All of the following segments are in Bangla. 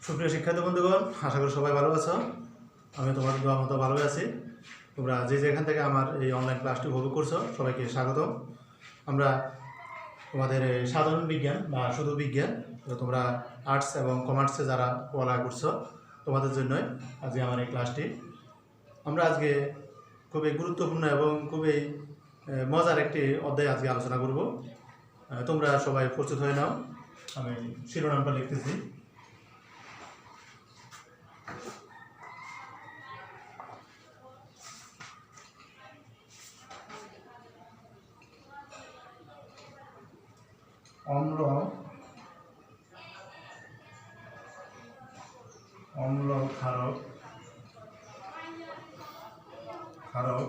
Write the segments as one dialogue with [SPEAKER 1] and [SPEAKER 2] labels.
[SPEAKER 1] সুপ্রিয় শিক্ষার্থী বন্ধুগণ, আশা করি সবাই ভালো আছো। আমি তোমাদের দোয়া মতো ভালোই আছি। তোমরা যে যেখান থেকে আমার এই অনলাইন ক্লাসটি উপভোগ করছো সবাইকে স্বাগতম। আমরা তোমাদের সাধারণ বিজ্ঞান বা শুধু বিজ্ঞান, তোমরা আর্টস এবং কমার্সে যারা পড়ালেখা করছো তোমাদের জন্যই আজকে আমার এই ক্লাসটি। আমরা আজকে খুবই গুরুত্বপূর্ণ এবং খুবই মজার একটি অধ্যায় আজকে আলোচনা করব। তোমরা সবাই প্রস্তুত হয়ে নাও। আমি শিরোনামটা লিখতেছি। অম্ল ক্ষারক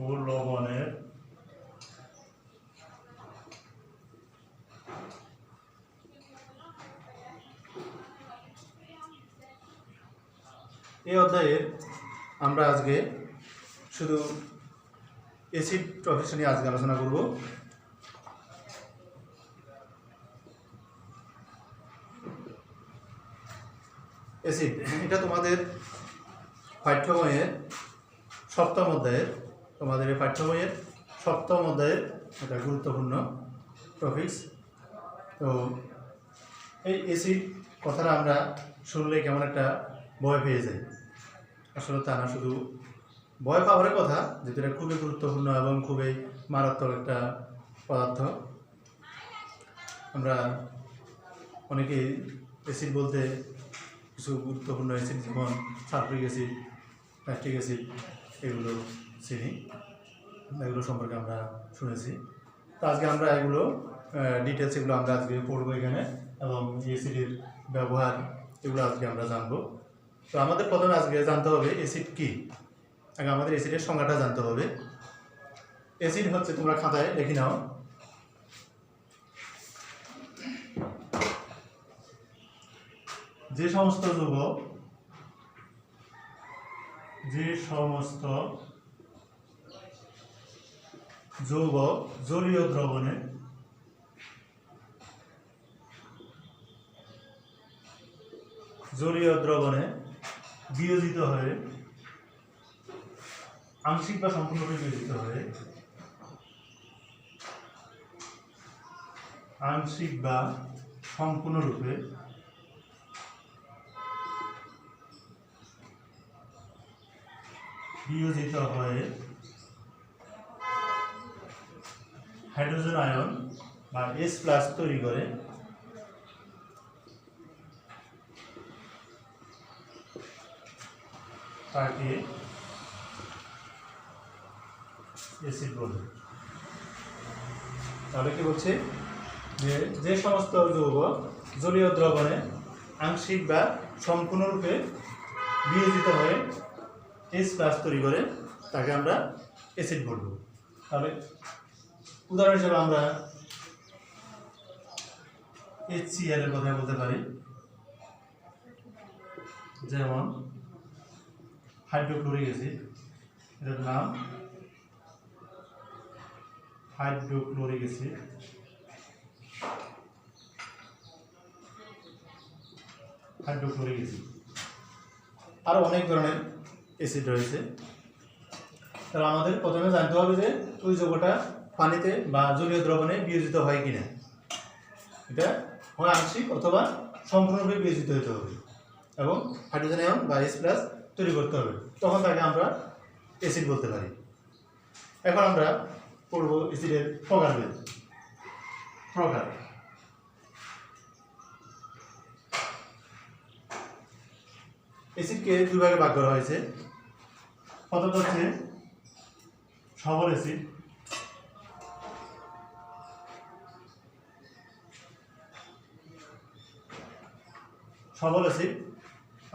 [SPEAKER 1] ও লবণের এই অধ্যায়ে আমরা আজকে শুধু অ্যাসিড প্রফেশন নিয়ে আজকে আলোচনা করব। অ্যাসিড এটা তোমাদের পাঠ্যবইয়ের সপ্তম অধ্যায়ের একটা গুরুত্বপূর্ণ টপিকস। তো এই অ্যাসিড কথাটা আমরা শুনলে কেমন একটা ভয় পেয়ে যাই। আসলে তা না, শুধু ভয় পাওয়ার কথা, যেটা এটা খুবই গুরুত্বপূর্ণ এবং খুবই মারাত্মক একটা পদার্থ। আমরা অনেকেই অ্যাসিড বলতে কিছু গুরুত্বপূর্ণ অ্যাসিড যেমন সালফিক অ্যাসিড, ল্যাকটিক অ্যাসিড, এগুলো চিনি, এগুলো সম্পর্কে আমরা শুনেছি। তো আজকে আমরা এগুলো ডিটেলস এগুলো আমরা আজকে পড়বো এখানে, এবং অ্যাসিডের ব্যবহার এগুলো আজকে আমরা জানবো। তো আমাদের প্রথমে আজকে জানতে হবে অ্যাসিড কী। আগে আমাদের অ্যাসিডের সংজ্ঞাটা জানতে হবে। অ্যাসিড হচ্ছে, তোমরা খাতায় লিখে নাও, যে সমস্ত যৌগ জলীয় দ্রবণে বিয়োজিত হয়ে আংশিক বা সম্পূর্ণরূপে বিয়োজিত হয়ে হাইড্রোজেন আয়ন বা H+ তৈরি করে তাকে অ্যাসিড বলে। তাহলে কি বলছে, যে সমস্ত যৌগ জলীয় দ্রবণে আংশিক বা সম্পূর্ণরূপে বিয়োজিত হয়ে H+ তৈরি করে তাকে আমরা অ্যাসিড বলব। তাহলে উদাহরণ হিসেবে আমরা HCl এর কথা বলতে পারি, যেমন হাইড্রোক্লোরিক অ্যাসিড, এটার নাম হাইড্রোক্লোরিক অ্যাসিড। আরও অনেক ধরনের অ্যাসিড রয়েছে। তাহলে আমাদের প্রথমে জানতে হবে যে ওই যৌগটা পানিতে বা জলীয় দ্রবণে বিয়োজিত হয় কিনা। এটা হয় আংশিক অথবা সম্পূর্ণরূপে বিয়োজিত হতে হবে এবং হাইড্রোজেন আয়ন বা H+ তৈরি করতে হবে, তখন তাকে আমরা অ্যাসিড বলতে পারি। এখন আমরা পড়ব অ্যাসিডের প্রকারভেদ। অ্যাসিডকে দুই ভাগে ভাগ করা হয়েছে। প্রথমত হচ্ছে সবল অ্যাসিড,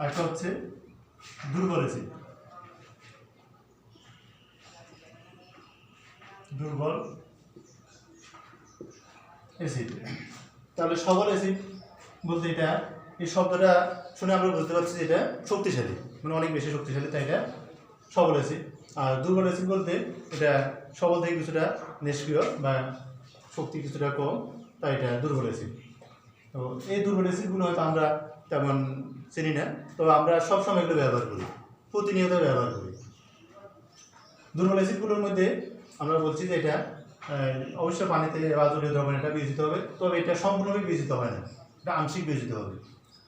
[SPEAKER 1] একটা হচ্ছে দুর্বল অ্যাসিড। তাহলে সবল অ্যাসিড বলতে এটা, এই শব্দটা শুনে আমরা বুঝতে পারছি যে এটা শক্তিশালী, মানে অনেক বেশি শক্তিশালী, তাই এটা সবল অ্যাসিড। আর দুর্বল অ্যাসিড বলতে এটা সবল থেকে কিছুটা নিষ্ক্রিয় বা শক্তি কিছুটা কম, তাই এটা দুর্বল অ্যাসিড। তো এই দুর্বল অ্যাসিডগুলো হয়তো আমরা তেমন চিনি না, তবে আমরা সবসময় এগুলো ব্যবহার করি, প্রতিনিয়ত ব্যবহার করি। দুর্বল অ্যাসিডগুলোর মধ্যে আমরা বলছি যে এটা অবশ্যই পানিতে বা জলীয় দ্রবণে এটা বিয়োজিত হবে, তবে এটা সম্পূর্ণভাবে বিয়োজিত হয় না, এটা আংশিক বিয়োজিত হবে।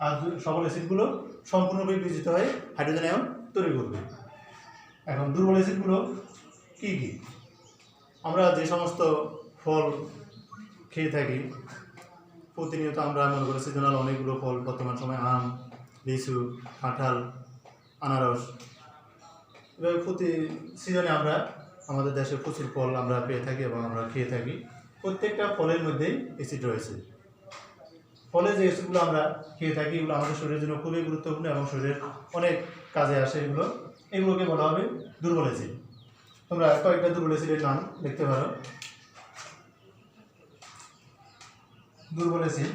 [SPEAKER 1] আর সবল অ্যাসিডগুলো সম্পূর্ণভাবে বিয়োজিত হয়ে হাইড্রোজেন আয়ন তৈরি করবে। এখন দুর্বল অ্যাসিডগুলো কী কী? আমরা যে সমস্ত ফল খেয়ে থাকি প্রতিনিয়ত, আমরা মনে করি সিজনাল অনেকগুলো ফল বর্তমান সময় আম, লিচু, কাঁঠাল, আনারস, এভাবে প্রতি সিজনে আমরা আমাদের দেশে প্রচুর ফল আমরা পেয়ে থাকি এবং আমরা খেয়ে থাকি। প্রত্যেকটা ফলের মধ্যেই অ্যাসিড রয়েছে। ফলে যে অ্যাসিডগুলো আমরা খেয়ে থাকি এগুলো আমাদের শরীরের জন্য খুবই গুরুত্বপূর্ণ এবং শরীরের অনেক কাজে আসে। এগুলোকে বলা হবে দুর্বল অ্যাসিড। তোমরা কয়েকটা দুর্বল অ্যাসিডের নাম দেখতে পারো। দুর্বল অ্যাসিড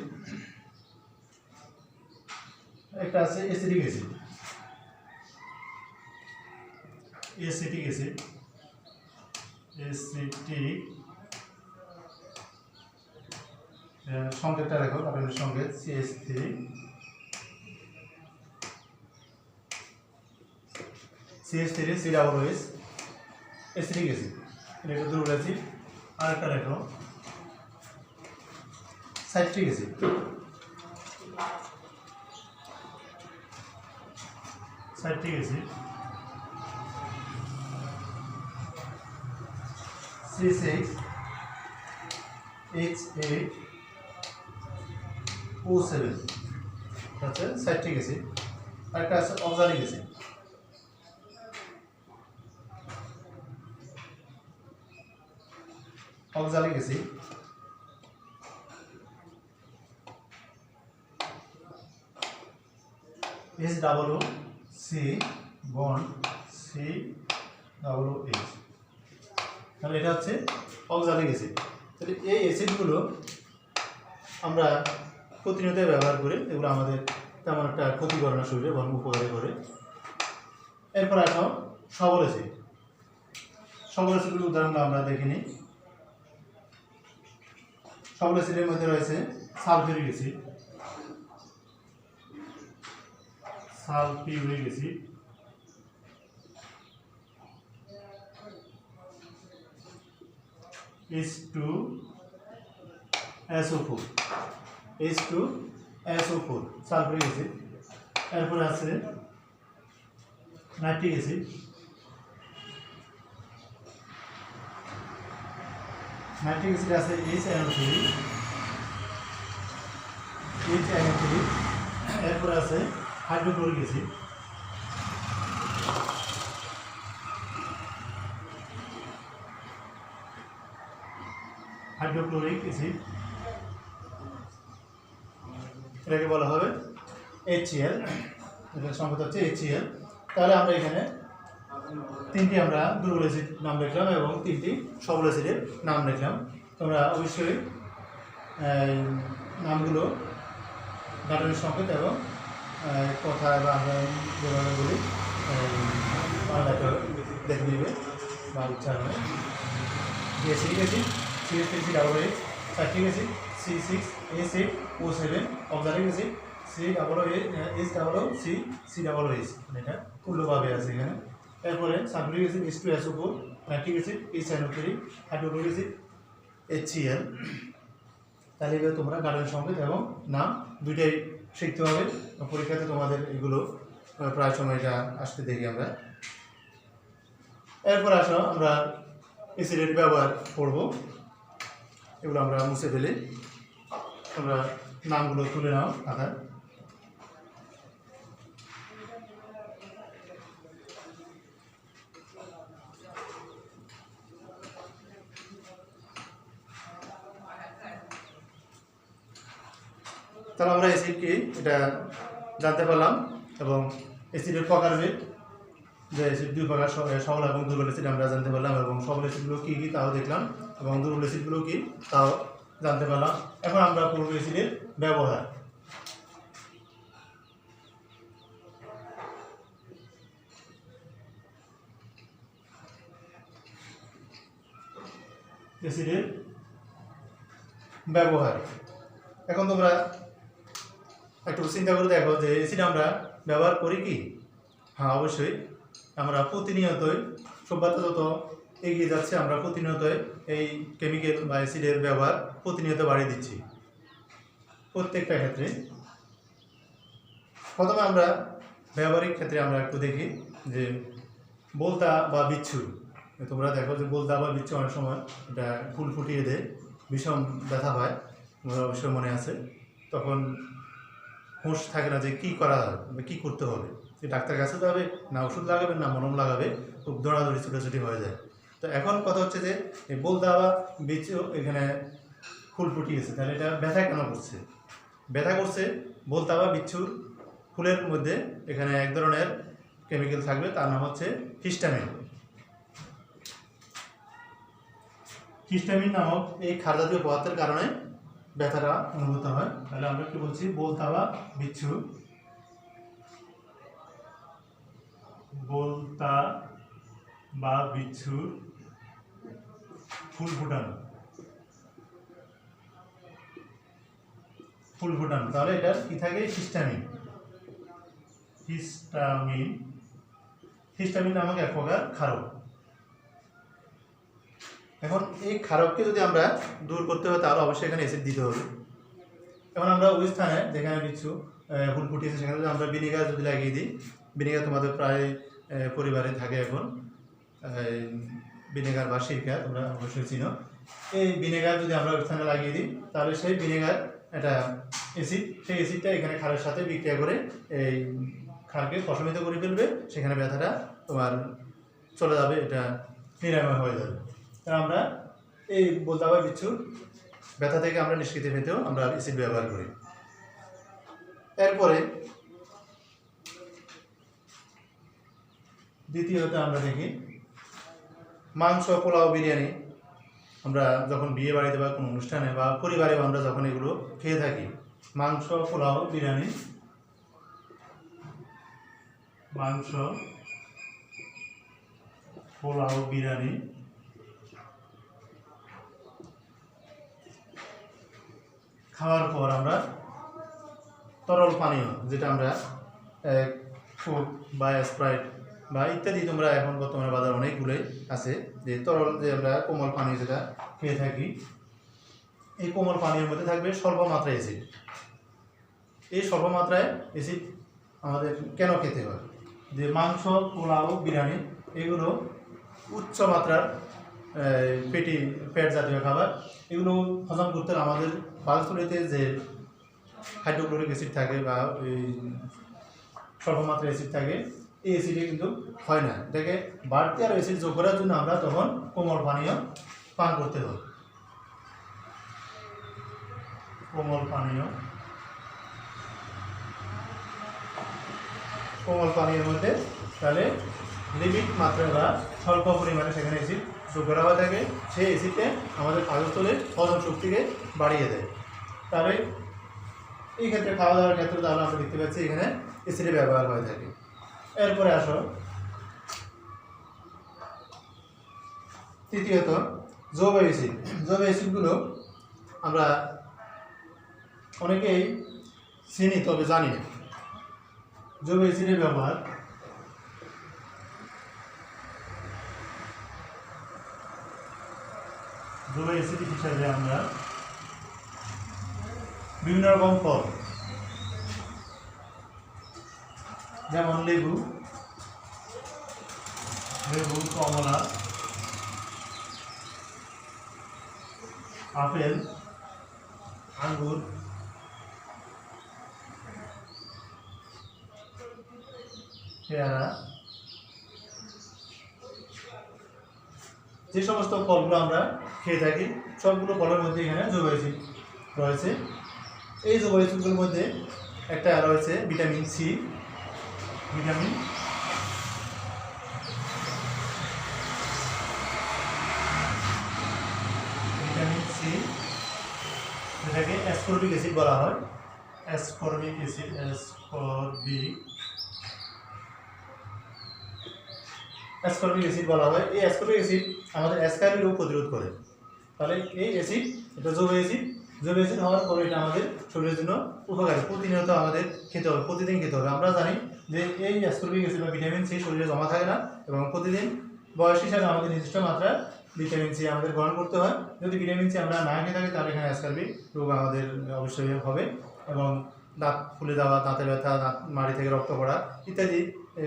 [SPEAKER 1] একটা আছে acidic acid. Acetic acid, acetic সংকেতটা দেখো, আপনাদের সংকেত CH3 COOH, অ্যাসিডিক অ্যাসিড, এটা একটা দুর্বল অ্যাসিড। আর একটা দেখো citric acid, citric acid C6H8O7 হচ্ছে সাইট্রিক অ্যাসিড। আর একটা আছে oxalic acid. Oxalic acid HOOC bond COOH, তাহলে এটা হচ্ছে অক্সালিক অ্যাসিড। তাহলে এই অ্যাসিডগুলো আমরা প্রতিনিয়ত ব্যবহার করি, এগুলো আমাদের তেমন একটা ক্ষতি করে না শরীরে, বরং উপকারী করে। এরপর আসো সবল অ্যাসিড। সবল অ্যাসিডগুলোর উদাহরণগুলো আমরা দেখে নিই। সবল অ্যাসিডের মধ্যে রয়েছে sulphuric acid, sulphuric acid, H2SO4, H2SO4 sulphuric acid. এরপরে আছে নাইট্রিক অ্যাসিড, নাইট্রিক অ্যাসিড আছে HNO3, এরপরে আছে হাইড্রোক্লোরিক অ্যাসিড, হাইড্রোক্লোরিক অ্যাসিড, এটাকে বলা হবে HCl, এটার সংকেত হচ্ছে HCl। তাহলে আমরা এখানে তিনটি আমরা দুর্বল অ্যাসিড নাম লিখলাম এবং তিনটি সবল অ্যাসিডের নাম লিখলাম। তোমরা অবশ্যই নামগুলো গাঠনিক সংকেত এবং কথা বা আমরা যেভাবে বলি বাংলাটা দেখে নেবে বা উচ্চারণ হয়। Acidic acid CH3COOH, citric acid C6H8O7, oxalic acid COOH, এটা তুল্যভাবে আছে এখানে। এরপরে sulphuric acid H2SO4, nitric acid HNO3, hydrochloric acid HCl। তাহলে এগুলো তোমরা গাঠনিক সংকেত এবং নাম দুইটাই শিখতে হবে। পরীক্ষাতে তোমাদের এগুলো প্রায় সময় এটা আসতে দেখি আমরা। এরপর আসো আমরা অ্যাসিডের ব্যবহার করব, এগুলো আমরা মুছে ফেলি। তোমরা নামগুলো তুলে নাও খাতায়। তাহলে আমরা অ্যাসিড কি এটা জানতে পারলাম এবং অ্যাসিডের প্রকারভেদ, যে অ্যাসিড দুই প্রকার, সবল এবং দুর্বল অ্যাসিড আমরা জানতে পারলাম এবং সবল অ্যাসিডগুলো কী কী তাও দেখলাম এবং দুর্বল অ্যাসিডগুলো কী তাও জানতে পারলাম। এখন আমরা করব অ্যাসিডের ব্যবহার। অ্যাসিডের ব্যবহার এখন তোমরা চিন্তা করে দেখো যে এসিড আমরা ব্যবহার করি কি? হ্যাঁ, অবশ্যই আমরা প্রতিনিয়তই সভ্যতা যত এগিয়ে যাচ্ছে আমরা প্রতিনিয়তই এই কেমিক্যাল বা অ্যাসিডের ব্যবহার প্রতিনিয়ত বাড়িয়ে দিচ্ছি প্রত্যেকটা ক্ষেত্রে। প্রথমে আমরা ব্যবহারিক ক্ষেত্রে আমরা একটু দেখি যে বলতা বা বিচ্ছু। তোমরা দেখো যে বলতা বা বিচ্ছু অনেক সময় এটা ফুল ফুটিয়ে দেয়, ভীষণ ব্যথা হয়, আমার অবশ্যই মনে আছে। তখন হুঁশ থাকে না যে কী করা হবে বা কী করতে হবে, যে ডাক্তার কাছে যাবে না ওষুধ লাগাবে না মলম লাগাবে, খুব দৌড়াদৌড়ি ছুটোছুটি হয়ে যায়। তো এখন কথা হচ্ছে যে এই বলতা বা বিচ্ছু এখানে ফুল ফুটিয়েছে, তাহলে এটা ব্যথা কেন করছে? ব্যথা করছে বলতা বা বিচ্ছুর ফুলের মধ্যে এখানে এক ধরনের কেমিক্যাল থাকবে, তার নাম হচ্ছে হিস্টামিন। হিস্টামিন নামক এই ক্ষার জাতীয় পদার্থের কারণে ব্যথাটা অনুভূত হয়। তাহলে আমরা কি বলছি? বলতা বা বিচ্ছু, বলতা বা বিচ্ছুর ফুল ফুটানো, ফুল ফুটানো। তাহলে এটার কি থাকে? হিস্টামিন। হিস্টামিন হিস্টামিন নামক এক প্রকার ক্ষারক। এখন এই ক্ষারককে যদি আমরা দূর করতে হয় তাহলে অবশ্যই এখানে অ্যাসিড দিতে হবে। এখন আমরা ওই স্থানে যেখানে বিচ্ছু ফুল ফুটিয়েছে সেখানে যদি আমরা ভিনেগার যদি লাগিয়ে দিই, ভিনেগার তোমাদের প্রায় পরিবারে থাকে এখন, ভিনেগার বা সিরকা তোমরা অবশ্যই চিনো। এই ভিনেগার যদি আমরা ওই স্থানে লাগিয়ে দিই তাহলে সেই ভিনেগার এটা অ্যাসিড, সেই অ্যাসিডটা এখানে ক্ষারের সাথে বিক্রিয়া করে এই ক্ষারকে প্রশমিত করে ফেলবে, সেখানে ব্যথাটা তোমার চলে যাবে, এটা নিরাময় হয়ে যাবে। আমরা এই বলতা বা বিচ্ছুর ব্যথা থেকে আমরা নিষ্কৃতি পেতেও আমরা অ্যাসিড ব্যবহার করি। এরপরে দ্বিতীয়ত আমরা দেখি মাংস, পোলাও, বিরিয়ানি। আমরা যখন বিয়ে বাড়িতে বা কোনো অনুষ্ঠানে বা পরিবারেও আমরা যখন এগুলো খেয়ে থাকি, মাংস, পোলাও, বিরিয়ানি, মাংস, পোলাও, বিরিয়ানি খাওয়ার পর আমরা তরল পানীয়, যেটা আমরা কোক বা স্প্রাইট বা ইত্যাদি, তোমরা এখন বর্তমানে বাজার অনেকগুলোই আছে যে তরল যে আমরা কোমল পানীয় যেটা খেয়ে থাকি, এই কোমল পানীয়ের মধ্যে থাকবে স্বল্প মাত্রায় অ্যাসিড। এই স্বল্প মাত্রায় অ্যাসিড আমাদের কেন খেতে হয়? যে মাংস, পোলাও, বিরিয়ানি এগুলো উচ্চ মাত্রার ফ্যাট জাতীয় খাবার, এগুলো হজম করতে আমাদের পাকস্থলীতে যে হাইড্রোক্লোরিক অ্যাসিড থাকে বা এই স্বল্প মাত্রার অ্যাসিড থাকে, এই অ্যাসিডে কিন্তু হয় না। এটাকে বাড়তি আর অ্যাসিড যোগ করার জন্য আমরা তখন কোমল পানীয় পান করতে হবে। কোমল পানীয়, কোমল পানীয়ের মধ্যে তাহলে লিমিট মাত্রা বা স্বল্প পরিমাণে সেখানে অ্যাসিড যোগ করা হয়ে থাকে, সেই অ্যাসিডে আমাদের পাকস্থলীর হজম শক্তিকে বাড়িয়ে দেয়। তাহলে এই ক্ষেত্রে খাওয়া দাওয়ার ক্ষেত্রে তাহলে আমরা দেখতে পাচ্ছি এখানে অ্যাসিডের ব্যবহার হয়ে থাকে। এরপরে আসো তৃতীয়ত জৈব অ্যাসিড। জৈব অ্যাসিডগুলো আমরা অনেকেই চিনি তবে জানি না। জৈব অ্যাসিডের ব্যবহার জৈব অ্যাসিড হিসাবে আমরা বিভিন্ন রকম ফল, যেমন লেবু, কমলা, আপেল, আঙ্গুর, পেয়ারা, যে সমস্ত ফলগুলো আমরা খেয়ে থাকি সবগুলো ফলের মধ্যে এখানে জৈব অ্যাসিড রয়েছে। এই জৈব অ্যাসিডগুলোর মধ্যে একটা রয়েছে ভিটামিন সি। ভিটামিন সি, যেটাকে অ্যাসকর্বিক অ্যাসিড বলা হয়। অ্যাসকর্বিক অ্যাসিড, অ্যাসকর্বিক অ্যাসিড বলা হয়। এই অ্যাসকর্বিক অ্যাসিড আমাদের অ্যাসকারি রোগ প্রতিরোধ করে। তাহলে এই অ্যাসিড, এটা জৈব অ্যাসিড, জৈব অ্যাসিড হওয়ার পরে এটা আমাদের শরীরের জন্য উপকারী, প্রতিনিয়ত আমাদের খেতে হবে, প্রতিদিন খেতে হবে। আমরা জানি যে এই অ্যাসকর্বিক অ্যাসিড বা ভিটামিন সি শরীরে জমা থাকে না এবং প্রতিদিন বয়স হিসাবে আমাদের নির্দিষ্ট মাত্রায় ভিটামিন সি আমাদের গ্রহণ করতে হয়। যদি ভিটামিন সি আমরা না খেয়ে থাকি তাহলে এখানে অ্যাসকর্বিক রোগ আমাদের অবশ্যই হবে এবং দাঁত ফুলে যাওয়া, দাঁতের ব্যথা, দাঁত মাড়ি থেকে রক্ত পড়া ইত্যাদি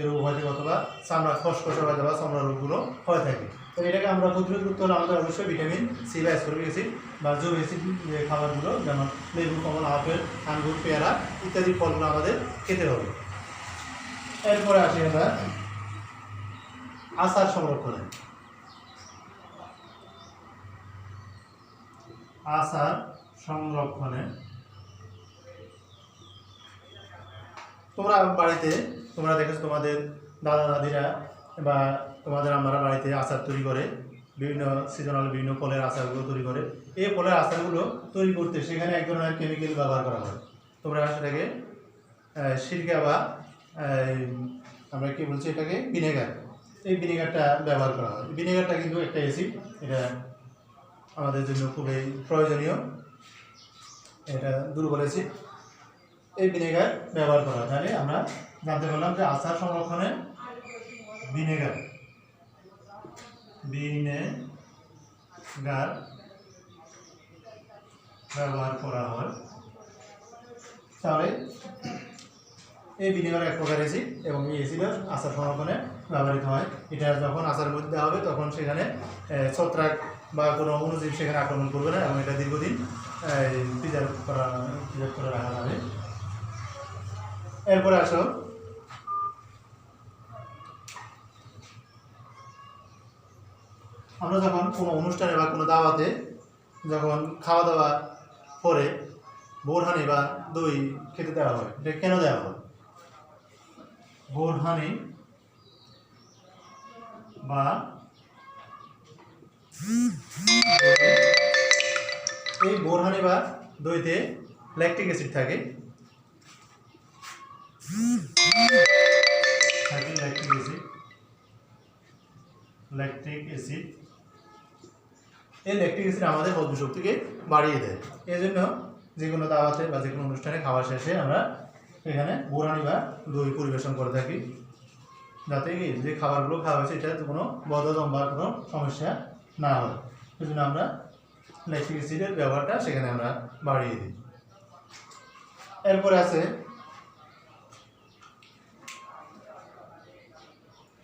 [SPEAKER 1] রোগ হয়ে থাকে, অথবা চামড়া খসখসে হয়ে যাওয়া চামড়া রোগগুলো হয়ে থাকে। তো এটাকে আমরা প্রতিরোধ করতে হলে আমাদের অবশ্যই ভিটামিন সি বা অ্যাসকর্বিক অ্যাসিড বা জৈব অ্যাসিড খাবারগুলো যেমন লেবু, কমলা, আপেল, আঙ্গুর, পেয়ারা ইত্যাদি ফলগুলো আমাদের খেতে হবে। এরপরে আসি আমরা আচার সংরক্ষণে। আচার সংরক্ষণে তোমরা বাড়িতে তোমরা দেখেছো তোমাদের দাদা দাদিরা বা তোমাদের আম্মারা বাড়িতে আচার তৈরি করে, বিভিন্ন সিজনাল বিভিন্ন ফলের আচারগুলো তৈরি করে। এই ফলের আচারগুলো তৈরি করতে সেখানে এক ধরনের কেমিক্যাল ব্যবহার করা হয়। তোমরা সেটাকে সিরকা বা আমরা কি বলছি এটাকে ভিনেগার, এই ভিনেগারটা ব্যবহার করা হয়। ভিনেগারটা কিন্তু একটা অ্যাসিড, এটা আমাদের জন্য খুবই প্রয়োজনীয়, এটা দুর্বল অ্যাসিড। এই ভিনেগার ব্যবহার করা হয়। তাহলে আমরা জানতে পারলাম যে আচার সংরক্ষণে ভিনেগার ব্যবহার করা হয়। তাহলে এই ভিনেগার এক প্রকার অ্যাসিড এবং এই অ্যাসিডের আচার সংরক্ষণে ব্যবহৃত হয়। এটা যখন আচারের মধ্যে দেওয়া হবে তখন সেখানে ছত্রাক বা কোনো অণুজীব সেখানে আক্রমণ করবে না এবং এটা দীর্ঘদিন প্রিজার্ভ করে রাখা যাবে। এরপরে আসো আমরা যখন কোনো অনুষ্ঠানে বা কোনো দাওয়াতে যখন খাওয়া দাওয়া পরে বোরহানি বা দই খেতে দেওয়া হয়, এটা কেন দেওয়া হয়? বোরহানি বা এই বোরহানি বা দইতে ল্যাকটিক অ্যাসিড থাকে। ল্যাকটিক অ্যাসিড এই ল্যাকটিক অ্যাসিড আমাদের হজম শক্তিকে বাড়িয়ে দেয়। এই জন্য যে কোনো দাওয়াতে বা যে কোনো অনুষ্ঠানে খাওয়া শেষে আমরা এখানে বোরহানি বা দই পরিবেশন করে থাকি, যাতে কি যে খাবারগুলো খাওয়া হয়েছে এটাতে কোনো বদহজম বা কোনো সমস্যা না হয়। সেই জন্য আমরা ল্যাকটিক অ্যাসিডের ব্যবহারটা সেখানে আমরা বাড়িয়ে দিই। এরপরে আছে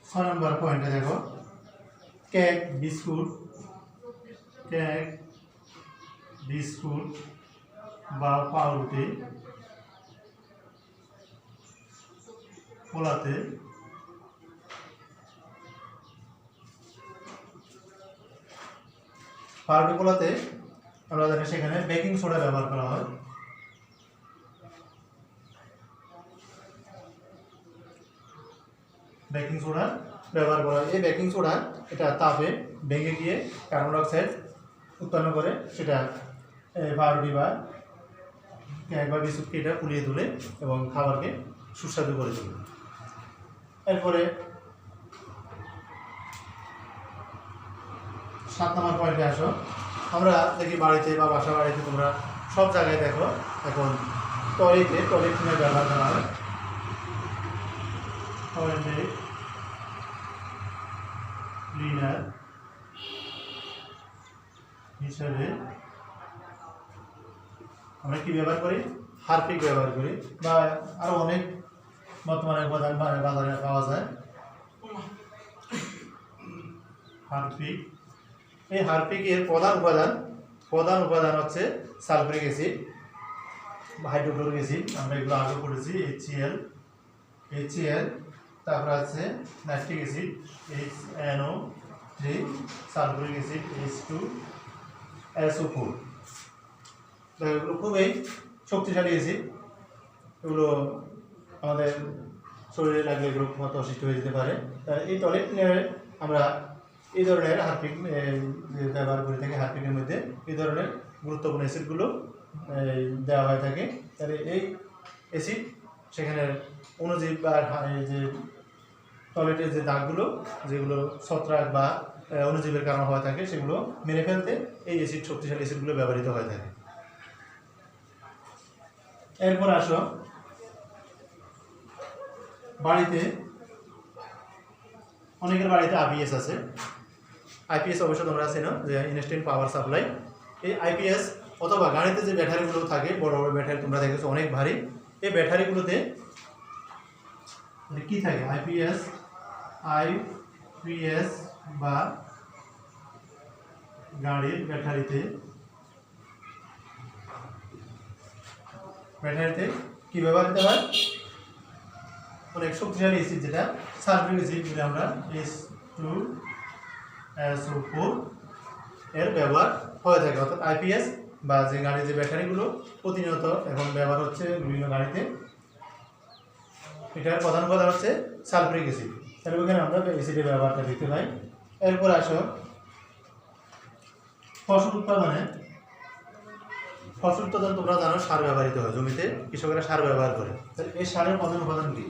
[SPEAKER 1] 6 নম্বর পয়েন্টে দেখো, কেক, বিস্কুট বা পাউরুটি পোলাতে আমরা জানি সেখানে বেকিং সোডা ব্যবহার করা হয়। বেকিং সোডা ব্যবহার করা হয়। এই বেকিং সোডা এটা তাপে ভেঙে গিয়ে কার্বন ডাইঅক্সাইড উৎপন্ন করে, সেটা পাউরুটি বা কেক বা বিস্কুটকে এটা ফুলিয়ে তোলে এবং খাবারকে সুস্বাদু করে তোলে। এরপরে 7 নম্বর পয়েন্টে আসো। আমরা দেখি বাড়িতে বা বাসা বাড়িতে তোমরা সব জায়গায় দেখো এখন টয়লেট ক্লিনার ব্যবহার করা হয়। টয়লেট ক্লিনার হিসাবে আমরা কি ব্যবহার করি? হারপিক ব্যবহার করি, বা আরো অনেক বর্তমানে বাজারে পাওয়া যায় হারপিক। এই হারপিকের প্রধান উপাদান হচ্ছে সালফারিক অ্যাসিড, হাইড্রোক্লোরিক অ্যাসিড, আমরা এগুলো আগে পড়েছি। HCl, তারপর আছে nitric acid NO3, sulphuric acid H2SO4। এগুলো খুবই শক্তিশালী অ্যাসিড, এগুলো আমাদের শরীরে লাগলে এগুলো অসুস্থ হয়ে যেতে পারে। এই টয়লেট ক্লিনারে আমরা এই ধরনের হারপিক ব্যবহার করে থাকি। হারপিকের মধ্যে এই ধরনের গুরুত্বপূর্ণ অ্যাসিডগুলো দেওয়া হয়ে থাকে। তাহলে এই অ্যাসিড সেখানে অণুজীব বা যে টয়লেটের যে দাগগুলো যেগুলো ছত্রাক বা অণুজীবের কারণে হয়ে থাকে সেগুলো মেরে ফেলতে এই শক্তিশালী অ্যাসিডগুলো ব্যবহৃত হয়ে থাকে। এরপর আসো বাড়িতে, অনেকের বাড়িতে আইপিএস আছে। আইপিএস অবশ্য তোমরা চেনো যে ইনস্ট্যান্ট পাওয়ার সাপ্লাই। এই আইপিএস অথবা গাড়িতে যে ব্যাটারিগুলো থাকে, বড় বড় ব্যাটারি তোমরা দেখেছো অনেক ভারী, এই ব্যাটারিগুলোতে কি থাকে? আইপিএস বা গাড়ির ব্যাটারিতে কি ব্যবহৃত হয়? অনেক শক্তিশালী এসিড, যেটা সালফিউরিক অ্যাসিড বলে আমরা H2SO4 এর ব্যবহার হয়ে থাকে। অর্থাৎ আইপিএস বা যে গাড়ির যে ব্যাটারিগুলো প্রতিনিয়ত এখন ব্যবহার হচ্ছে বিভিন্ন গাড়িতে, এটার প্রধান উপাদান হচ্ছে সালফিউরিক অ্যাসিড। তাহলে ওখানে আমরা অ্যাসিডের ব্যবহারটা দেখতে পাই। এরপর আসো ফসল উৎপাদন তোমরা জানো সার ব্যবহৃত হয়, জমিতে কৃষকেরা সার ব্যবহার করে। তাহলে এই সারের প্রধান উপাদান কি?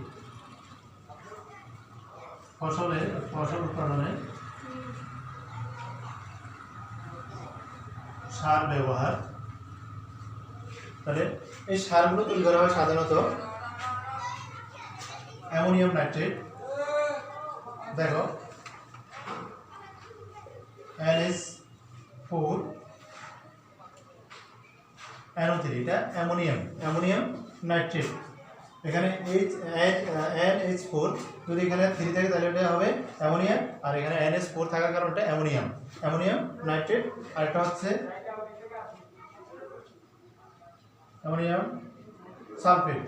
[SPEAKER 1] ফসল উৎপাদনে সার ব্যবহার। তাহলে এই সারগুলো তৈরি করা হয় সাধারণত অ্যামোনিয়াম নাইট্রেট, দেখো NH4 NO3, এটা অ্যামোনিয়াম নাইট্রেট। এখানে NH4 যদি এখানে 3 থাকে তাহলে এটা হবে অ্যামোনিয়াম, আর এখানে NH4 থাকার কারণটা অ্যামোনিয়াম নাইট্রেট। আর একটা হচ্ছে অ্যামোনিয়াম সালফেট,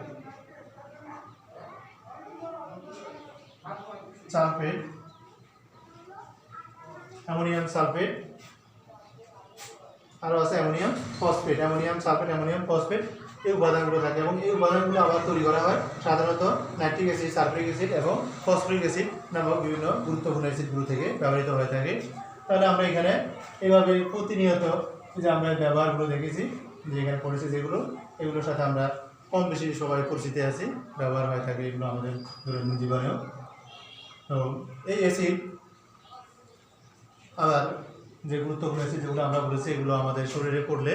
[SPEAKER 1] অ্যামোনিয়াম সালফেট, আর আছে ammonium phosphate. Ammonium sulphate, ammonium phosphate, এই উপাদানগুলো থাকে এবং এই উপাদানগুলো আবার তৈরি করা হয় সাধারণত নাইট্রিক অ্যাসিড, সালফিউরিক অ্যাসিড এবং ফসফরিক অ্যাসিড নামক বিভিন্ন গুরুত্বপূর্ণ অ্যাসিডগুলো থেকে ব্যবহৃত হয়ে থাকে। তাহলে আমরা এখানে এভাবে প্রতিনিয়ত যে আমরা ব্যবহারগুলো দেখেছি, যে এখানে পড়েছি যেগুলো, এগুলোর সাথে আমরা কম বেশি সবাই পরিচিত আছি, ব্যবহার হয়ে থাকে এগুলো আমাদের দৈনন্দিন জীবনেও। তো এই অ্যাসিড আবার যে গুরুত্বপূর্ণ অ্যাসিড যেগুলো আমরা বলেছি, এগুলো আমাদের শরীরে পড়লে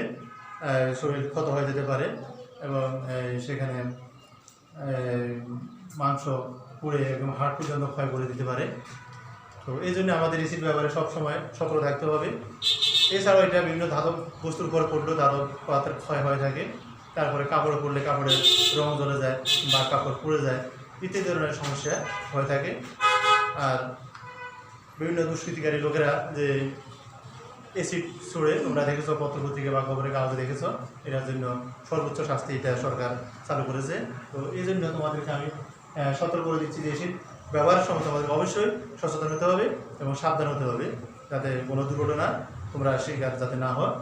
[SPEAKER 1] শরীর ক্ষত হয়ে যেতে পারে এবং সেখানে মাংস পুড়ে একদম হাড় পর্যন্ত ক্ষয় করে দিতে পারে। তো এই জন্য আমাদের অ্যাসিড ব্যবহারে সবসময় সতর্ক থাকতে হবে। এছাড়াও এটা বিভিন্ন ধাতব বস্তুর উপর পড়লেও ধাতব পদার্থের ক্ষয় হয়ে থাকে। তারপরে কাপড়ে পড়লে কাপড়ের রং জ্বলে যায় বা কাপড় পুড়ে যায়, ইত্যাদি ধরনের সমস্যা হয়ে থাকে। আর বিভিন্ন দুষ্কৃতিকারী লোকেরা যে অ্যাসিড ছড়ে, তোমরা দেখেছো পত্রপত্রিকা বা খবরের কাগজে দেখেছো, এটার জন্য সর্বোচ্চ শাস্তি এটা সরকার চালু করেছে। তো এই জন্য তোমাদেরকে আমি সতর্ক করে দিচ্ছি যে অ্যাসিড ব্যবহারের সময় তোমাদের অবশ্যই সচেতন হতে হবে এবং সাবধান হতে হবে, যাতে কোনো দুর্ঘটনা তোমরা শিকার যাতে না হয়।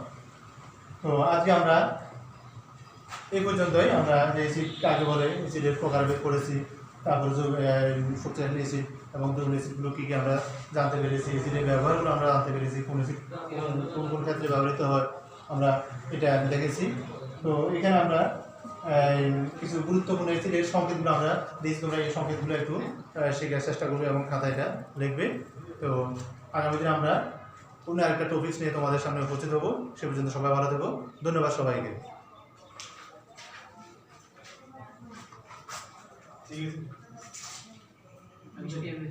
[SPEAKER 1] তো আজকে আমরা এই পর্যন্তই। আমরা যে অ্যাসিড কাকে বলে, অ্যাসিডের প্রকারভেদ করেছি, তারপরে শক্তিশালী অ্যাসিড এবং দুর্বল অ্যাসিডগুলো কী কী আমরা জানতে পেরেছি, অ্যাসিডের ব্যবহারগুলো আমরা জানতে পেরেছি, কোন অ্যাসিড কোন ক্ষেত্রে ব্যবহৃত হয় আমরা এটা দেখেছি। তো এখানে আমরা কিছু গুরুত্বপূর্ণ অ্যাসিডের সংকেতগুলো আমরা দিয়েছি, তোমরা এই সংকেতগুলো একটু শেখার চেষ্টা করবে এবং খাতায় এটা লিখবে। তো আগামী দিনে আমরা অন্য আরেকটা টপিকস নিয়ে তোমাদের সামনে উপস্থিত হবো। সে পর্যন্ত সবাই ভালো থেকো। ধন্যবাদ সবাইকে। ঠিক আছে।